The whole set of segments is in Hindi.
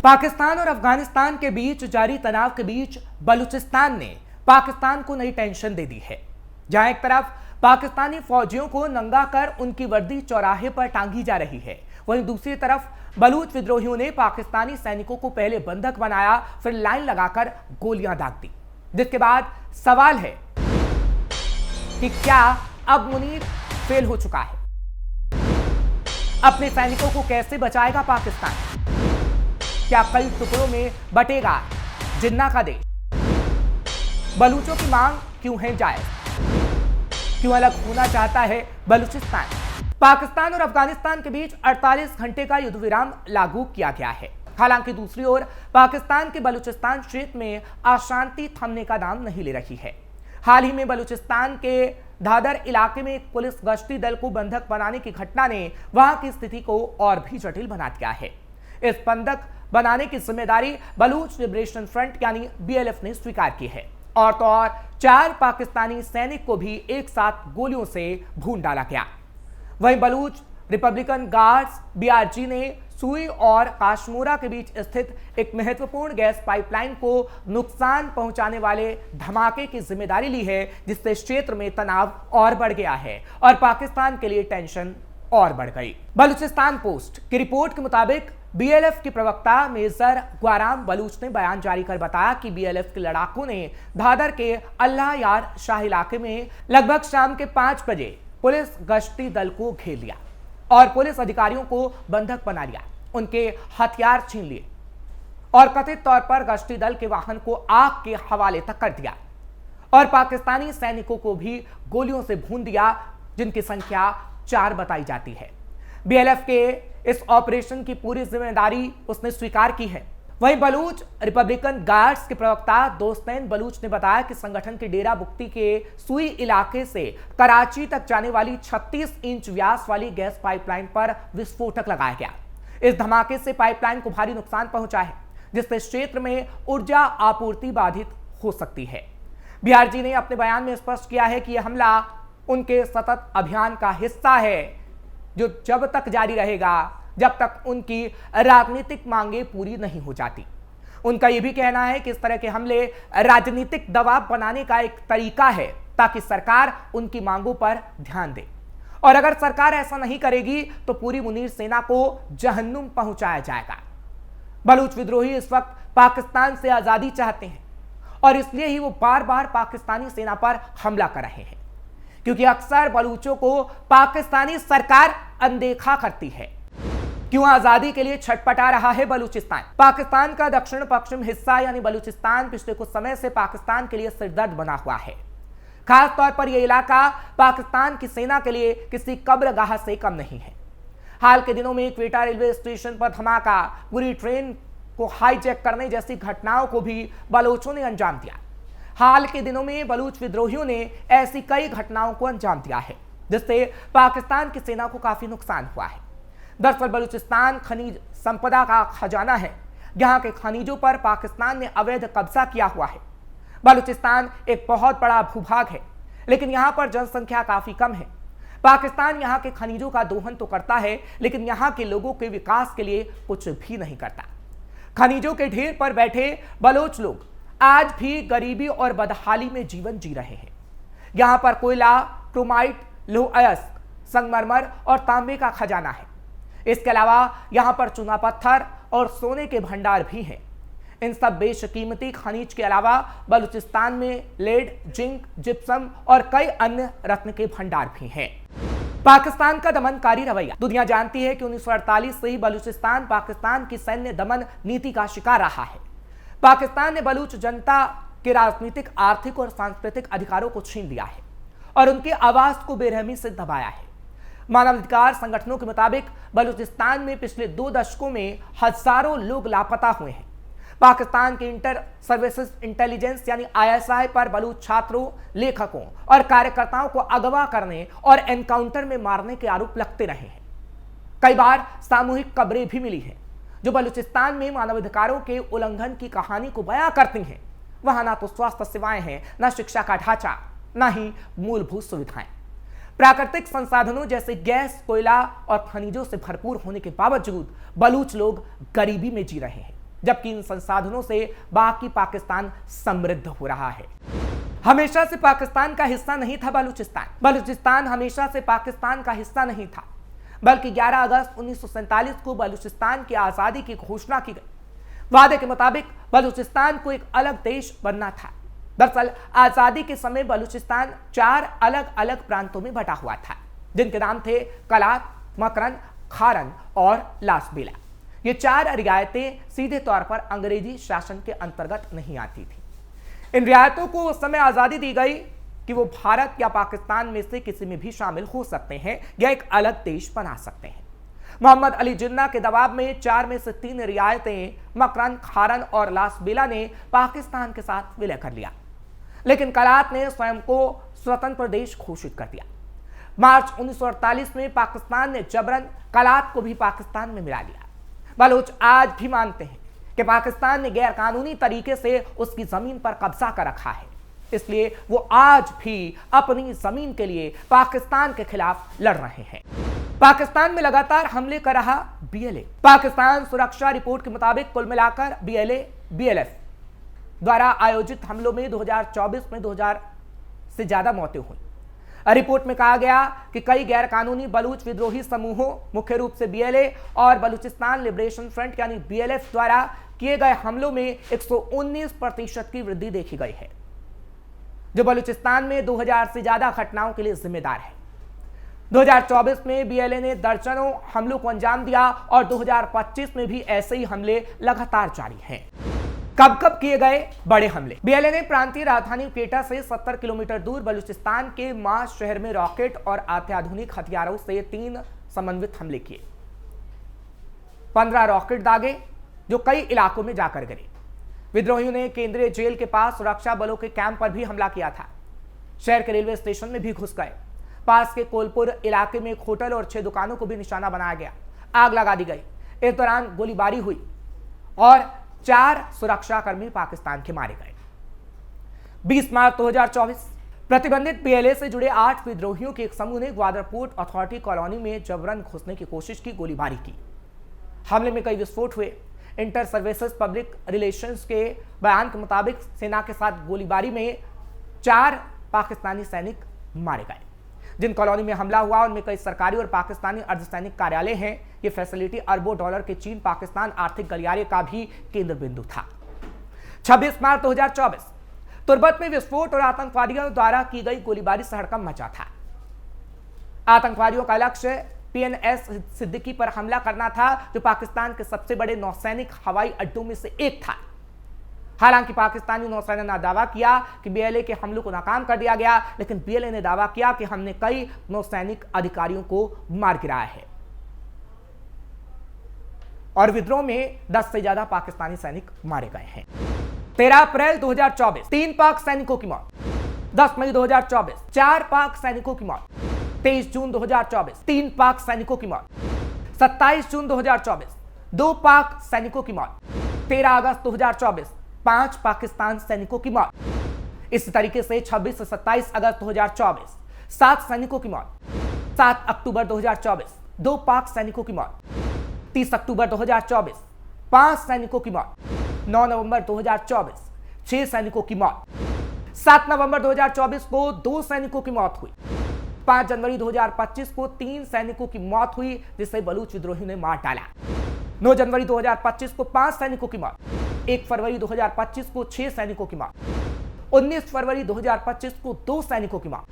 पाकिस्तान और अफगानिस्तान के बीच जारी तनाव के बीच बलूचिस्तान ने पाकिस्तान को नई टेंशन दे दी है। जहां एक तरफ पाकिस्तानी फौजियों को नंगा कर उनकी वर्दी चौराहे पर टांगी जा रही है, वहीं दूसरी तरफ बलूच विद्रोहियों ने पाकिस्तानी सैनिकों को पहले बंधक बनाया, फिर लाइन लगाकर गोलियां दाग दी। जिसके बाद सवाल है कि क्या अब मुनीर फेल हो चुका है? अपने सैनिकों को कैसे बचाएगा पाकिस्तान? क्या कई टुकड़ों में बटेगा जिन्ना का देश? बलूचों की मांग क्यों है जायज? क्यों अलग होना चाहता है बलूचिस्तान? पाकिस्तान और अफगानिस्तान के बीच 48 घंटे का युद्ध विराम लागू किया गया है। हालांकि दूसरी ओर पाकिस्तान के बलूचिस्तान क्षेत्र में अशांति थमने का नाम नहीं ले रही है। हाल ही में बलूचिस्तान के दादर इलाके में एक पुलिस गश्ती दल को बंधक बनाने की घटना ने वहां की स्थिति को और भी जटिल बना दिया है। इस बंधक बनाने की जिम्मेदारी बलूच लिबरेशन फ्रंट यानी बीएलएफ ने स्वीकार की है। और तो और 4 पाकिस्तानी सैनिक को भी एक साथ गोलियों से भून डाला गया। वहीं बलूच रिपब्लिकन गार्ड्स बीआरजी ने सुई और काशमोरा के बीच स्थित एक महत्वपूर्ण गैस पाइपलाइन को नुकसान पहुंचाने वाले धमाके की जिम्मेदारी ली है, जिससे क्षेत्र में तनाव और बढ़ गया है और पाकिस्तान के लिए टेंशन और बढ़ गई। बलूचिस्तान पोस्ट की रिपोर्ट के मुताबिक बीएलएफ के प्रवक्ता मेजर ग्वाराम बलूच ने बयान जारी कर बताया कि बीएलएफ के लड़ाकों ने दादर के अल्लाह यार शाह इलाके में लगभग शाम के 5 बजे पुलिस गश्ती दल को घेर लिया और पुलिस अधिकारियों को बंधक बना लिया, उनके हथियार छीन लिए और कथित तौर पर गश्ती दल के वाहन को आग के हवाले तक कर दिया और पाकिस्तानी सैनिकों को भी गोलियों से भून दिया, जिनकी संख्या 4 बताई जाती है। बीएलएफ के इस ऑपरेशन की पूरी जिम्मेदारी उसने स्वीकार की है। वहीं बलूच रिपब्लिकन गार्ड्स के प्रवक्ता दोस्तैन बलूच ने बताया कि संगठन के डेरा बुक्ती के सुई इलाके से कराची तक जाने वाली 36 इंच व्यास वाली गैस पाइपलाइन पर विस्फोटक लगाया गया। इस धमाके से पाइपलाइन को भारी नुकसान पहुंचा है, जिससे क्षेत्र में ऊर्जा आपूर्ति बाधित हो सकती है। बीआरजी ने अपने बयान में स्पष्ट किया है कि यह हमला उनके सतत अभियान का हिस्सा है, जो जब तक जारी रहेगा जब तक उनकी राजनीतिक मांगे पूरी नहीं हो जाती। उनका यह भी कहना है कि इस तरह के हमले राजनीतिक दबाव बनाने का एक तरीका है, ताकि सरकार उनकी मांगों पर ध्यान दे, और अगर सरकार ऐसा नहीं करेगी तो पूरी मुनीर सेना को जहन्नुम पहुंचाया जाएगा। बलूच विद्रोही इस वक्त पाकिस्तान से आजादी चाहते हैं और इसलिए ही वो बार बार पाकिस्तानी सेना पर हमला कर रहे हैं, क्योंकि अक्सर बलूचों को पाकिस्तानी सरकार अनदेखा करती है। क्यों आजादी के लिए छटपटा रहा है बलूचिस्तान? पाकिस्तान का दक्षिण पश्चिम हिस्सा यानी बलूचिस्तान पिछले कुछ समय से पाकिस्तान के लिए सिरदर्द बना हुआ है। खास तौर पर यह इलाका पाकिस्तान की सेना के लिए किसी कब्रगाह से कम नहीं है। हाल के दिनों में क्वेटा रेलवे स्टेशन पर धमाका, पूरी ट्रेन को हाईजैक करने जैसी घटनाओं को भी बलूचों ने अंजाम दिया। हाल के दिनों में बलूच विद्रोहियों ने ऐसी कई घटनाओं को अंजाम दिया है, जिससे पाकिस्तान की सेना को काफी नुकसान हुआ है। दरअसल बलूचिस्तान खनिज संपदा का खजाना है। यहाँ के खनिजों पर पाकिस्तान ने अवैध कब्जा किया हुआ है। बलूचिस्तान एक बहुत बड़ा भूभाग है, लेकिन यहाँ पर जनसंख्या काफी कम है। पाकिस्तान यहाँ के खनिजों का दोहन तो करता है, लेकिन यहाँ के लोगों के विकास के लिए कुछ भी नहीं करता। खनिजों के ढेर पर बैठे बलोच लोग आज भी गरीबी और बदहाली में जीवन जी रहे हैं। यहाँ पर कोयला, क्रोमाइट, लौह अयस्क, संगमरमर और तांबे का खजाना है। इसके अलावा यहाँ पर चूना पत्थर और सोने के भंडार भी हैं। इन सब बेशकीमती खनिज के अलावा बलूचिस्तान में लेड, जिंक, जिप्सम और कई अन्य रत्न के भंडार भी हैं। पाकिस्तान का दमनकारी रवैया। दुनिया जानती है कि 1948 से ही बलूचिस्तान पाकिस्तान की सैन्य दमन नीति का शिकार रहा है। पाकिस्तान ने बलूच जनता के राजनीतिक, आर्थिक और सांस्कृतिक अधिकारों को छीन लिया है और उनकी आवाज को बेरहमी से दबाया है। मानवाधिकार संगठनों के मुताबिक बलूचिस्तान में पिछले 2 दशकों में हजारों लोग लापता हुए हैं। पाकिस्तान के इंटर सर्विसेज इंटेलिजेंस यानी आईएसआई पर बलूच छात्रों, लेखकों और कार्यकर्ताओं को अगवा करने और एनकाउंटर में मारने के आरोप लगते रहे हैं। कई बार सामूहिक कब्रें भी मिली हैं, जो बलूचिस्तान में मानवाधिकारों के उल्लंघन की कहानी को बयां करती हैं। वहां ना तो स्वास्थ्य सेवाएं हैं, ना शिक्षा का ढांचा, ना ही मूलभूत सुविधाएं। प्राकृतिक संसाधनों जैसे गैस, कोयला और खनिजों से भरपूर होने के बावजूद बलूच लोग गरीबी में जी रहे हैं। जबकि इन संसाधनों से बाकी पाकिस्तान समृद्ध हो रहा है। हमेशा से पाकिस्तान का हिस्सा नहीं था बलूचिस्तान हमेशा से पाकिस्तान का हिस्सा नहीं था, बल्कि 11 अगस्त 1947 को बलूचिस्तान की आजादी की घोषणा की गई। वादे के मुताबिक बलूचिस्तान को एक अलग देश बनना था। दरअसल आजादी के समय बलूचिस्तान 4 अलग अलग प्रांतों में बटा हुआ था, जिनके नाम थे कलात, मकरन, खारन और लासबेला। ये 4 रियायतें सीधे तौर पर अंग्रेजी शासन के अंतर्गत नहीं आती थी। इन रियायतों को उस समय आजादी दी गई कि वो भारत या पाकिस्तान में से किसी में भी शामिल हो सकते हैं या एक अलग देश बना सकते हैं। मोहम्मद अली जिन्ना के दबाव में 4 में से 3 रियायतें मकरन, खारन और लासबेला ने पाकिस्तान के साथ विलय कर लिया, लेकिन कलात ने स्वयं को स्वतंत्र प्रदेश घोषित कर दिया। मार्च 1948 में पाकिस्तान ने जबरन कलात को भी पाकिस्तान में मिला लिया। बलूच आज भी मानते हैं कि पाकिस्तान ने गैर कानूनी तरीके से उसकी जमीन पर कब्जा कर रखा है, इसलिए वो आज भी अपनी जमीन के लिए पाकिस्तान के खिलाफ लड़ रहे हैं। पाकिस्तान में लगातार हमले कर रहा बीएलए। पाकिस्तान सुरक्षा रिपोर्ट के मुताबिक कुल मिलाकर बीएलए बीएलएफ द्वारा आयोजित हमलों में 2024 में 2000 से ज्यादा मौतें हुई। रिपोर्ट में कहा गया कि कई गैर कानूनी बलूच विद्रोही समूहों, मुख्य रूप से बीएलए और बलूचिस्तान लिबरेशन फ्रंट यानी बीएलएफ द्वारा किए गए हमलों में 119% की वृद्धि देखी गई है, जो बलूचिस्तान में 2000 से ज्यादा घटनाओं के लिए जिम्मेदार है। 2024 में बीएलए ने दर्जनों हमलों को अंजाम दिया और 2025 में भी ऐसे ही हमले लगातार जारी हैं। कब कब किए गए बड़े हमले? बीएलए ने प्रांतीय राजधानी क्वेटा से 70 किलोमीटर दूर बलूचिस्तान के मास शहर में रॉकेट और अत्याधुनिक हथियारों से 3 समन्वित हमले किए। 15 रॉकेट दागे जो कई इलाकों में जाकर गिरे। विद्रोहियों ने केंद्रीय जेल के पास सुरक्षा बलों के कैंप पर भी हमला किया था। शहर के रेलवे स्टेशन में भी घुस गए। पास के कोलपुर इलाके में एक होटल और 6 दुकानों को भी निशाना बनाया गया। आग लगा दी गई। इस दौरान गोलीबारी हुई और 4 सुरक्षाकर्मी पाकिस्तान के मारे गए। 20 मार्च 2024 प्रतिबंधित बीएलए से जुड़े 8 विद्रोहियों के एक समूह ने ग्वादर पोर्ट अथॉरिटी कॉलोनी में जबरन घुसने की कोशिश की, गोलीबारी की। हमले में कई विस्फोट हुए। इंटर सर्विसेज पब्लिक रिलेशंस के बयान के मुताबिक सेना के साथ गोलीबारी में 4 पाकिस्तानी सैनिक मारे गए। जिन कॉलोनी में हमला हुआ उनमें कई सरकारी और पाकिस्तानी अर्धसैनिक कार्यालय हैं। ये फैसिलिटी अरबों डॉलर के चीन पाकिस्तान आर्थिक गलियारे का भी केंद्र बिंदु था। 26 मार्च 2024 तुर्बत में विस्फोट और आतंकवादियों द्वारा की गई गोलीबारी से हड़कंप मचा था। आतंकवादियों का लक्ष्य पीएनएस सिद्दीकी पर हमला करना था, जो पाकिस्तान के सबसे बड़े नौसैनिक हवाई अड्डों में से एक था। हालांकि पाकिस्तानी नौसेना ने दावा किया कि बीएलए के हमलों को नाकाम कर दिया गया, लेकिन बीएलए ने दावा किया कि हमने कई नौसैनिक अधिकारियों को मार गिराया है और विद्रोह में 10 से ज्यादा पाकिस्तानी सैनिक मारे गए हैं। 13 अप्रैल 2024 3 पाक सैनिकों की मौत। 10 मई 2024 4 पाक सैनिकों की मौत। 23 जून 2024 3 पाक सैनिकों की मौत। 27 जून 2024 2 पाक सैनिकों की मौत। 13 अगस्त 2024 5 पाकिस्तान सैनिकों की मौत। इस तरीके से 26 से 27 अगस्त 2024 7 सैनिकों की मौत। 7 अक्टूबर 2024 2 पाक सैनिकों की मौत। 30 अक्टूबर 2024 5 सैनिकों की मौत। 9 नवंबर 2024 6 सैनिकों की मौत। 7 नवंबर 2024 को 2 सैनिकों की मौत हुई। 5 जनवरी 2025 को 3 सैनिकों की मौत हुई, जिसे बलूच विद्रोहियों ने मार डाला। 9 जनवरी 2025 को 5 सैनिकों की मौत। 1 फरवरी 2025 को 6 सैनिकों की मौत। 19 फरवरी 2025 को 2 सैनिकों की मौत।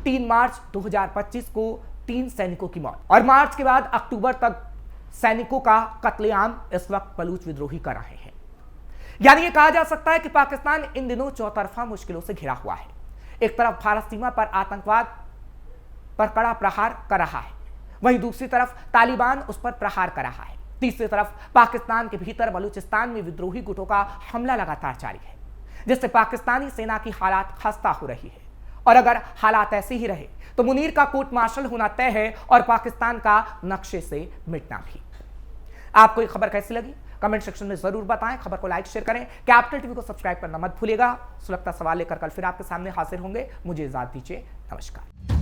3 मार्च 2025 को 3 सैनिकों की मौत। और मार्च के बाद अक्टूबर तक सैनिकों का कत्लेआम इस वक्त बलूच विद्रोही कर रहे हैं। यानी ये कहा जा सकता है कि पाकिस्तान इन दिनों चौतरफा मुश्किलों से घिरा हुआ है। एक तरफ भारत सीमा पर आतंकवाद पर कड़ा प्रहार कर रहा है, वहीं दूसरी तरफ तालिबान उस पर प्रहार कर रहा है। तीसरी तरफ पाकिस्तान के भीतर बलूचिस्तान में विद्रोही गुटों का हमला लगातार जारी है, जिससे पाकिस्तानी सेना की हालात खस्ता हो रही है। और अगर हालात ऐसे ही रहे तो मुनीर का कोर्ट मार्शल होना तय है और पाकिस्तान का नक्शे से मिटना भी। आपको ये खबर कैसी लगी कमेंट सेक्शन में जरूर बताएं। खबर को लाइक शेयर करें। कैपिटल टीवी को सब्सक्राइब करना मत भूलिएगा। सुलगता सवाल लेकर कल फिर आपके सामने हाजिर होंगे। मुझे इजाजत दीजिए। नमस्कार।